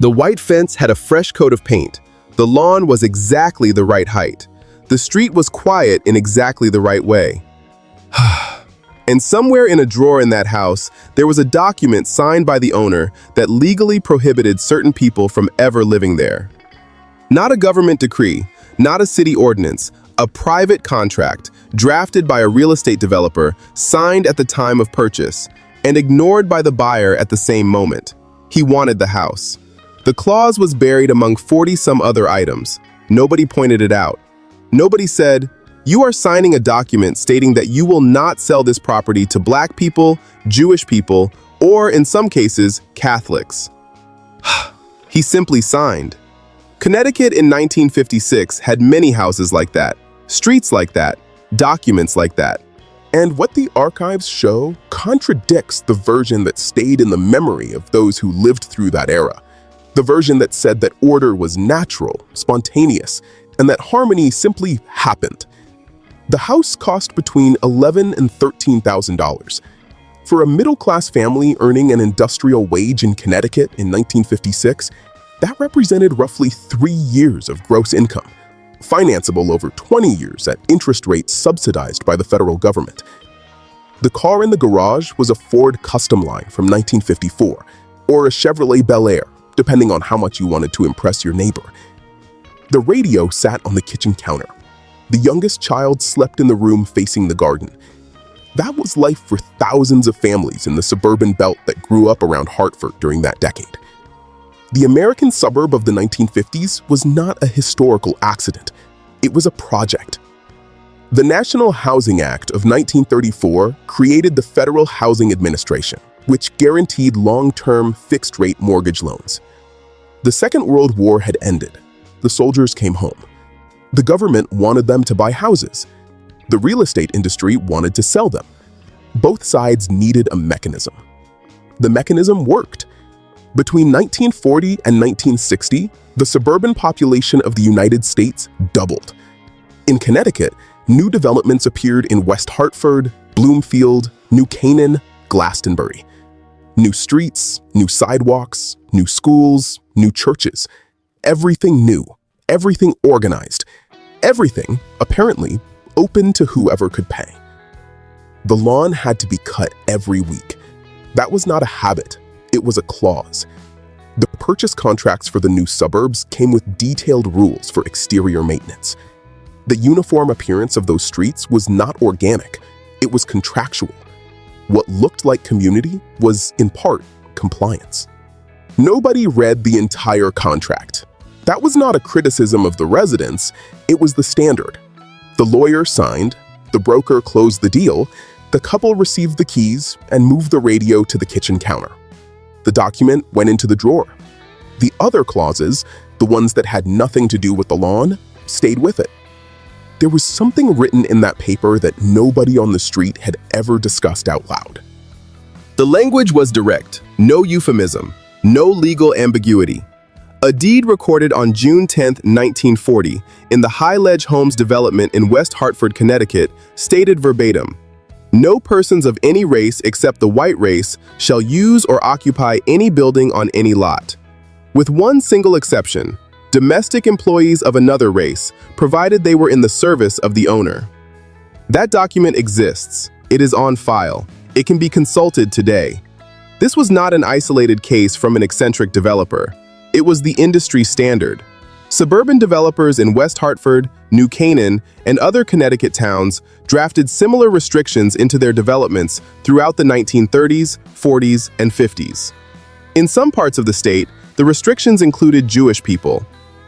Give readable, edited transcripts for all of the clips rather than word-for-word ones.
The white fence had a fresh coat of paint. The lawn was exactly the right height. The street was quiet in exactly the right way. And somewhere in a drawer in that house, there was a document signed by the owner that legally prohibited certain people from ever living there. Not a government decree, not a city ordinance, a private contract drafted by a real estate developer, signed at the time of purchase, and ignored by the buyer at the same moment. He wanted the house. The clause was buried among 40-some other items. Nobody pointed it out. Nobody said, "You are signing a document stating that you will not sell this property to Black people, Jewish people, or in some cases, Catholics." He simply signed. Connecticut in 1956 had many houses like that, streets like that, documents like that. And what the archives show contradicts the version that stayed in the memory of those who lived through that era. The version that said that order was natural, spontaneous, and that harmony simply happened. The house cost between $11,000 and $13,000. For a middle-class family earning an industrial wage in Connecticut in 1956, that represented roughly 3 years of gross income, financeable over 20 years at interest rates subsidized by the federal government. The car in the garage was a Ford Custom Line from 1954, or a Chevrolet Bel Air, depending on how much you wanted to impress your neighbor. The radio sat on the kitchen counter. The youngest child slept in the room facing the garden. That was life for thousands of families in the suburban belt that grew up around Hartford during that decade. The American suburb of the 1950s was not a historical accident. It was a project. The National Housing Act of 1934 created the Federal Housing Administration, which guaranteed long-term fixed-rate mortgage loans. The Second World War had ended. The soldiers came home. The government wanted them to buy houses. The real estate industry wanted to sell them. Both sides needed a mechanism. The mechanism worked. Between 1940 and 1960, the suburban population of the United States doubled. In Connecticut, new developments appeared in West Hartford, Bloomfield, New Canaan, Glastonbury. New streets, new sidewalks, new schools, new churches. Everything new, everything organized, everything, apparently, open to whoever could pay. The lawn had to be cut every week. That was not a habit. It was a clause. The purchase contracts for the new suburbs came with detailed rules for exterior maintenance. The uniform appearance of those streets was not organic. It was contractual. What looked like community was, in part, compliance. Nobody read the entire contract. That was not a criticism of the residents. It was the standard. The lawyer signed, the broker closed the deal, the couple received the keys and moved the radio to the kitchen counter. The document went into the drawer. The other clauses, the ones that had nothing to do with the lawn, stayed with it. There was something written in that paper that nobody on the street had ever discussed out loud. The language was direct, no euphemism, no legal ambiguity. A deed recorded on June 10, 1940, in the High Ledge Homes development in West Hartford, Connecticut, stated verbatim, "No persons of any race except the white race shall use or occupy any building on any lot. With one single exception, domestic employees of another race, provided they were in the service of the owner." That document exists. It is on file. It can be consulted today. This was not an isolated case from an eccentric developer. It was the industry standard. Suburban developers in West Hartford, New Canaan, and other Connecticut towns drafted similar restrictions into their developments throughout the 1930s, 40s, and 50s. In some parts of the state, the restrictions included Jewish people.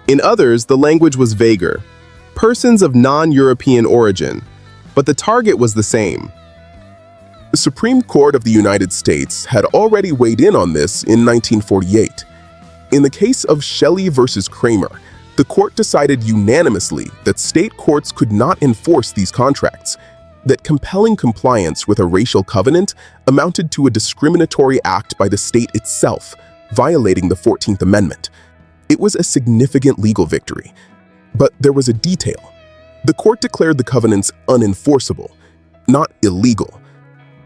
In others, the language was vaguer, persons of non-European origin, but the target was the same. The Supreme Court of the United States had already weighed in on this in 1948. In the case of Shelley versus Kramer, the court decided unanimously that state courts could not enforce these contracts, that compelling compliance with a racial covenant amounted to a discriminatory act by the state itself, violating the 14th Amendment. It was a significant legal victory, but there was a detail. The court declared the covenants unenforceable, not illegal.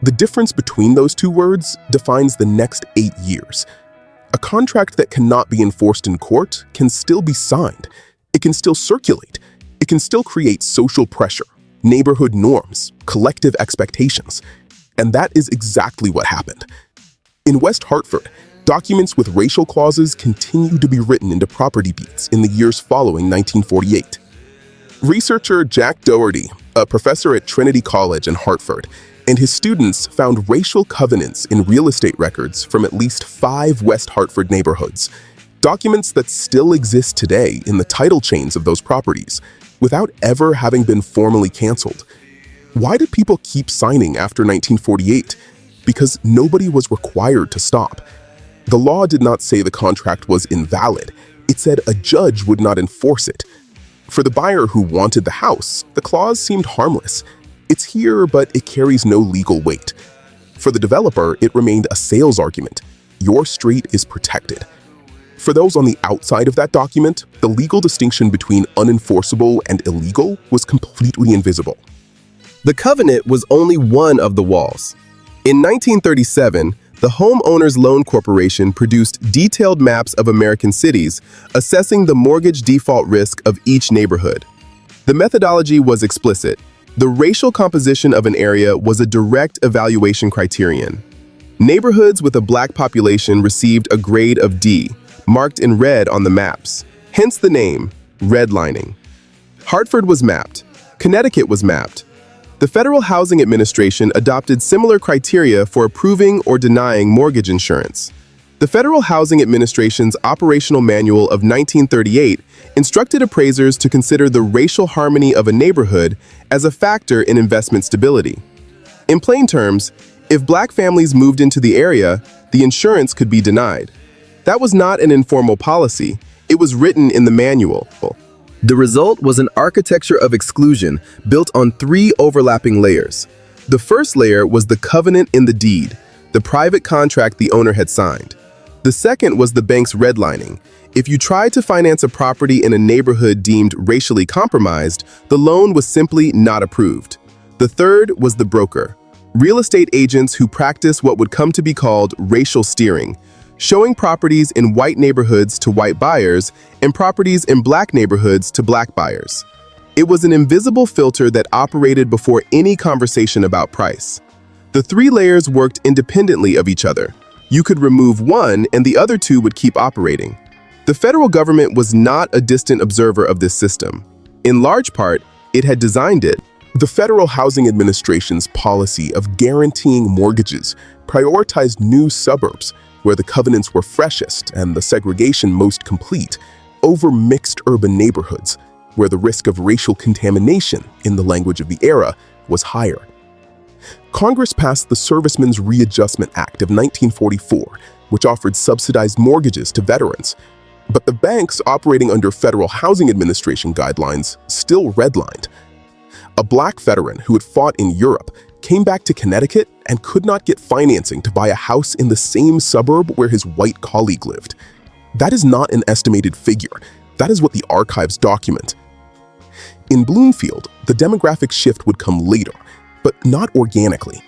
The difference between those two words defines the next 8 years. A contract that cannot be enforced in court can still be signed. It can still circulate. It can still create social pressure, neighborhood norms, collective expectations. And that is exactly what happened. In West Hartford, documents with racial clauses continued to be written into property deeds in the years following 1948. Researcher Jack Doherty, a professor at Trinity College in Hartford, and his students found racial covenants in real estate records from at least 5 West Hartford neighborhoods, documents that still exist today in the title chains of those properties, without ever having been formally canceled. Why did people keep signing after 1948? Because nobody was required to stop. The law did not say the contract was invalid. It said a judge would not enforce it. For the buyer who wanted the house, the clause seemed harmless. It's here, but it carries no legal weight. For the developer, it remained a sales argument. Your street is protected. For those on the outside of that document, the legal distinction between unenforceable and illegal was completely invisible. The covenant was only one of the walls. In 1937, the Homeowners Loan Corporation produced detailed maps of American cities, assessing the mortgage default risk of each neighborhood. The methodology was explicit. The racial composition of an area was a direct evaluation criterion. Neighborhoods with a black population received a grade of D, marked in red on the maps, hence the name, redlining. Hartford was mapped. Connecticut was mapped. The Federal Housing Administration adopted similar criteria for approving or denying mortgage insurance. The Federal Housing Administration's Operational Manual of 1938 instructed appraisers to consider the racial harmony of a neighborhood as a factor in investment stability. In plain terms, if black families moved into the area, the insurance could be denied. That was not an informal policy. It was written in the manual. The result was an architecture of exclusion built on 3 overlapping layers. The first layer was the covenant in the deed, the private contract the owner had signed. The second was the bank's redlining. If you tried to finance a property in a neighborhood deemed racially compromised, the loan was simply not approved. The third was the broker, real estate agents who practice what would come to be called racial steering, showing properties in white neighborhoods to white buyers and properties in black neighborhoods to black buyers. It was an invisible filter that operated before any conversation about price. The 3 layers worked independently of each other. You could remove one and the other 2 would keep operating. The federal government was not a distant observer of this system. In large part, it had designed it. The Federal Housing Administration's policy of guaranteeing mortgages prioritized new suburbs, where the covenants were freshest and the segregation most complete, over mixed urban neighborhoods, where the risk of racial contamination, in the language of the era, was higher. Congress passed the Servicemen's Readjustment Act of 1944, which offered subsidized mortgages to veterans. But the banks operating under Federal Housing Administration guidelines still redlined. A black veteran who had fought in Europe came back to Connecticut and could not get financing to buy a house in the same suburb where his white colleague lived. That is not an estimated figure. That is what the archives document. In Bloomfield, the demographic shift would come later, but not organically.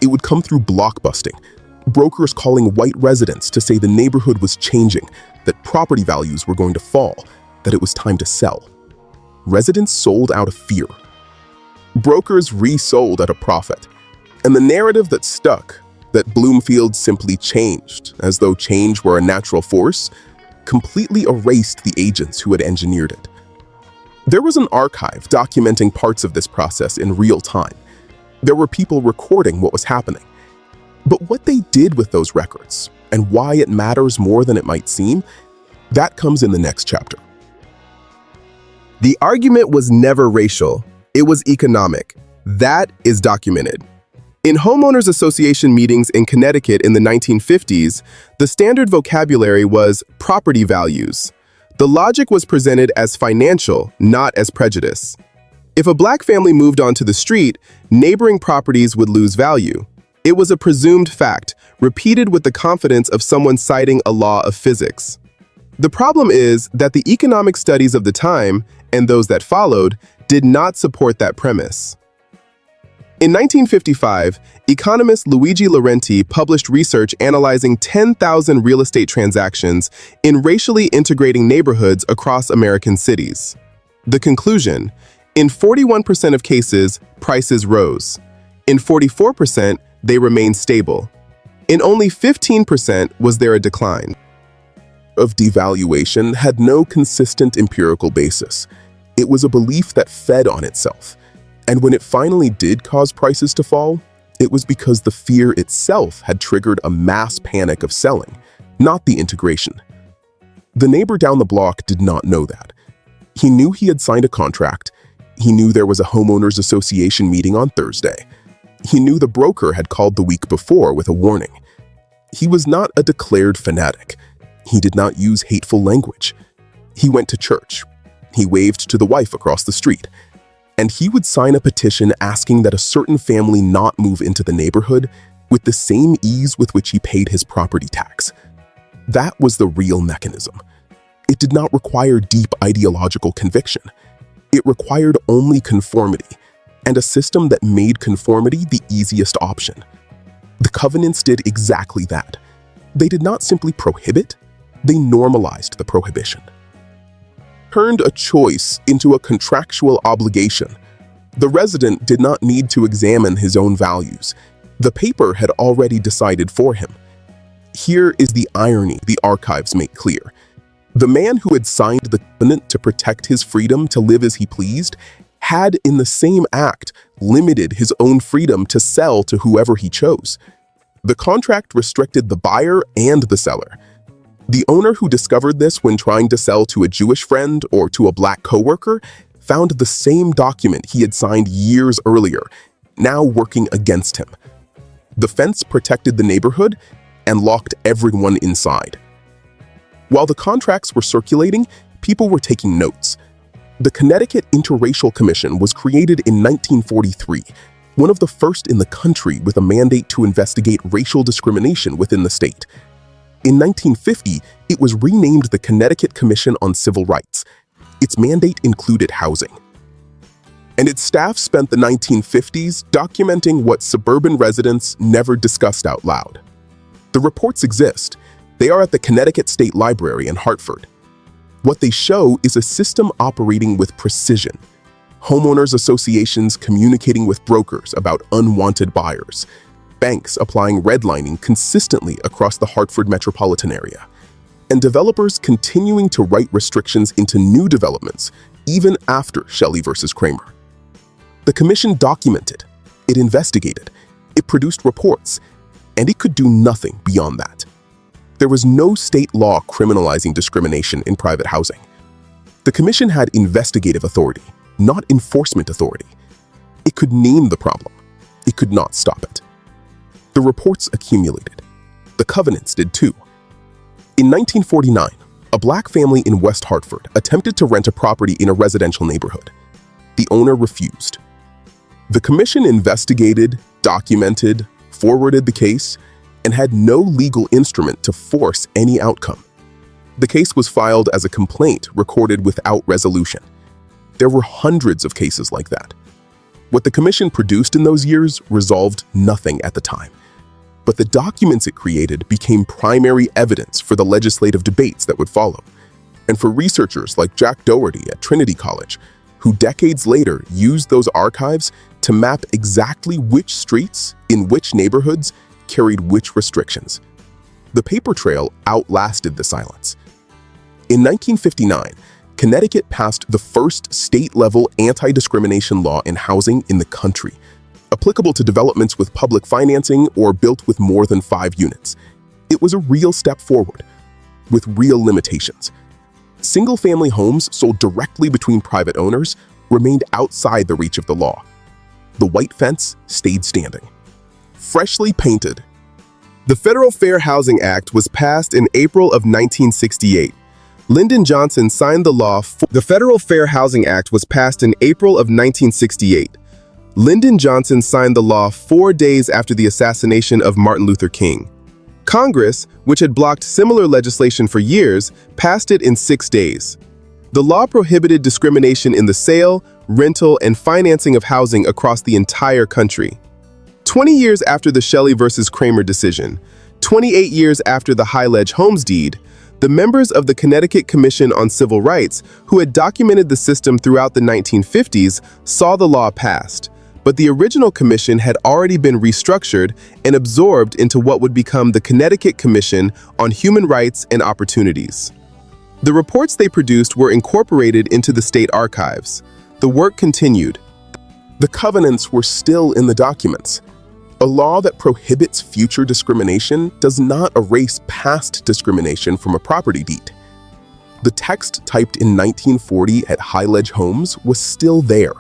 It would come through blockbusting, brokers calling white residents to say the neighborhood was changing, that property values were going to fall, that it was time to sell. Residents sold out of fear. Brokers resold at a profit. And the narrative that stuck, that Bloomfield simply changed, as though change were a natural force, completely erased the agents who had engineered it. There was an archive documenting parts of this process in real time. There were people recording what was happening. But what they did with those records, and why it matters more than it might seem, that comes in the next chapter. The argument was never racial. It was economic. That is documented. In homeowners association meetings in Connecticut in the 1950s, the standard vocabulary was property values. The logic was presented as financial, not as prejudice. If a black family moved onto the street, neighboring properties would lose value. It was a presumed fact, repeated with the confidence of someone citing a law of physics. The problem is that the economic studies of the time, and those that followed, did not support that premise. In 1955, economist Luigi Laurenti published research analyzing 10,000 real estate transactions in racially integrating neighborhoods across American cities. The conclusion: in 41% of cases, prices rose. In 44%, they remained stable. In only 15% was there a decline. Of devaluation had no consistent empirical basis. It was a belief that fed on itself. And when it finally did cause prices to fall, it was because the fear itself had triggered a mass panic of selling, not the integration. The neighbor down the block did not know that. He knew he had signed a contract. He knew there was a homeowners association meeting on Thursday. He knew the broker had called the week before with a warning. He was not a declared fanatic. He did not use hateful language. He went to church. He waved to the wife across the street. And he would sign a petition asking that a certain family not move into the neighborhood with the same ease with which he paid his property tax. That was the real mechanism. It did not require deep ideological conviction. It required only conformity, and a system that made conformity the easiest option. The covenants did exactly that. They did not simply prohibit, they normalized the prohibition. Turned a choice into a contractual obligation. The resident did not need to examine his own values. The paper had already decided for him. Here is the irony the archives make clear. The man who had signed the covenant to protect his freedom to live as he pleased had in the same act limited his own freedom to sell to whoever he chose. The contract restricted the buyer and the seller. The owner who discovered this when trying to sell to a Jewish friend or to a black coworker found the same document he had signed years earlier, now working against him. The fence protected the neighborhood and locked everyone inside. While the contracts were circulating, people were taking notes. The Connecticut Interracial Commission was created in 1943, one of the first in the country with a mandate to investigate racial discrimination within the state. In 1950, it was renamed the Connecticut Commission on Civil Rights. Its mandate included housing. And its staff spent the 1950s documenting what suburban residents never discussed out loud. The reports exist. They are at the Connecticut State Library in Hartford. What they show is a system operating with precision. Homeowners associations communicating with brokers about unwanted buyers. Banks applying redlining consistently across the Hartford metropolitan area, and developers continuing to write restrictions into new developments even after Shelley versus Kramer. The commission documented, it investigated, it produced reports, and it could do nothing beyond that. There was no state law criminalizing discrimination in private housing. The commission had investigative authority, not enforcement authority. It could name the problem. It could not stop it. The reports accumulated. The covenants did too. In 1949, a black family in West Hartford attempted to rent a property in a residential neighborhood. The owner refused. The commission investigated, documented, forwarded the case, and had no legal instrument to force any outcome. The case was filed as a complaint recorded without resolution. There were hundreds of cases like that. What the commission produced in those years resolved nothing at the time. But the documents it created became primary evidence for the legislative debates that would follow, and for researchers like Jack Doherty at Trinity College, who decades later used those archives to map exactly which streets in which neighborhoods carried which restrictions. The paper trail outlasted the silence. In 1959, Connecticut passed the first state-level anti-discrimination law in housing in the country, applicable to developments with public financing or built with more than 5 units. It was a real step forward, with real limitations. Single-family homes sold directly between private owners remained outside the reach of the law. The white fence stayed standing. Freshly painted. The Federal Fair Housing Act was passed in April of 1968. Lyndon Johnson signed the law. The Federal Fair Housing Act was passed in April of 1968. Lyndon Johnson signed the law 4 days after the assassination of Martin Luther King. Congress, which had blocked similar legislation for years, passed it in 6 days. The law prohibited discrimination in the sale, rental, and financing of housing across the entire country. 20 years after the Shelley versus Kramer decision, 28 years after the Highledge Homes deed, the members of the Connecticut Commission on Civil Rights, who had documented the system throughout the 1950s, saw the law passed. But the original commission had already been restructured and absorbed into what would become the Connecticut Commission on Human Rights and Opportunities. The reports they produced were incorporated into the state archives. The work continued. The covenants were still in the documents. A law that prohibits future discrimination does not erase past discrimination from a property deed. The text typed in 1940 at Highledge Homes was still there,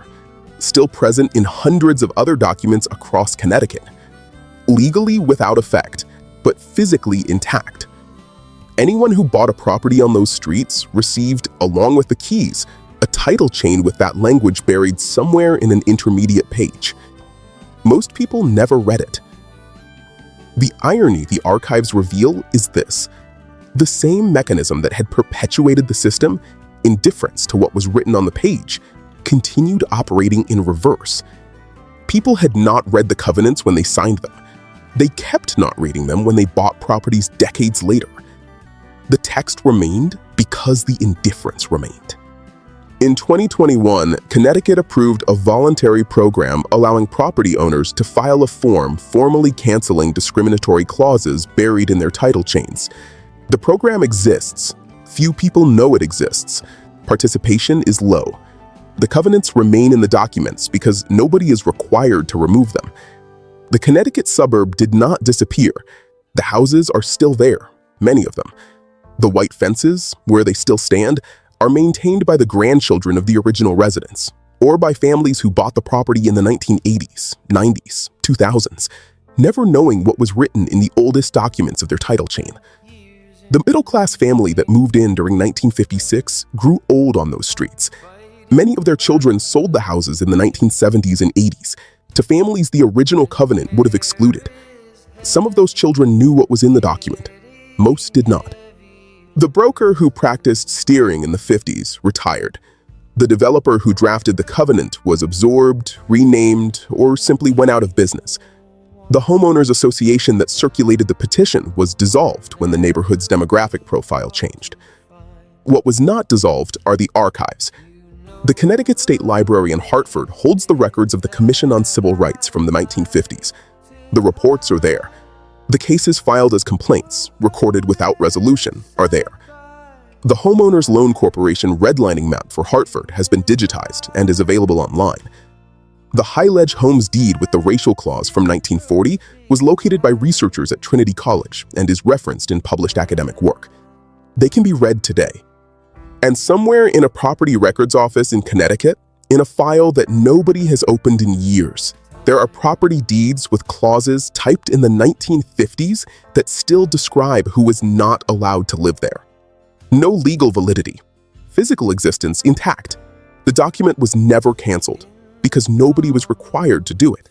still present in hundreds of other documents across Connecticut, legally without effect, but physically intact. Anyone who bought a property on those streets received, along with the keys, a title chain with that language buried somewhere in an intermediate page. Most people never read it. The irony the archives reveal is this: the same mechanism that had perpetuated the system, indifference to what was written on the page, continued operating in reverse. People had not read the covenants when they signed them. They kept not reading them when they bought properties decades later. The text remained because the indifference remained. In 2021, Connecticut approved a voluntary program allowing property owners to file a form formally canceling discriminatory clauses buried in their title chains. The program exists. Few people know it exists. Participation is low. The covenants remain in the documents because nobody is required to remove them. The Connecticut suburb did not disappear. The houses are still there, many of them. The white fences, where they still stand, are maintained by the grandchildren of the original residents, or by families who bought the property in the 1980s, 90s, 2000s, never knowing what was written in the oldest documents of their title chain. The middle-class family that moved in during 1956 grew old on those streets. Many of their children sold the houses in the 1970s and 80s to families the original covenant would have excluded. Some of those children knew what was in the document. Most did not. The broker who practiced steering in the 50s retired. The developer who drafted the covenant was absorbed, renamed, or simply went out of business. The homeowners association that circulated the petition was dissolved when the neighborhood's demographic profile changed. What was not dissolved are the archives. The Connecticut State Library in Hartford holds the records of the Commission on Civil Rights from the 1950s. The reports are there. The cases filed as complaints, recorded without resolution, are there. The Homeowners Loan Corporation redlining map for Hartford has been digitized and is available online. The Highledge Homes deed with the racial clause from 1940 was located by researchers at Trinity College and is referenced in published academic work. They can be read today. And somewhere in a property records office in Connecticut, in a file that nobody has opened in years, there are property deeds with clauses typed in the 1950s that still describe who was not allowed to live there. No legal validity. Physical existence intact. The document was never canceled because nobody was required to do it.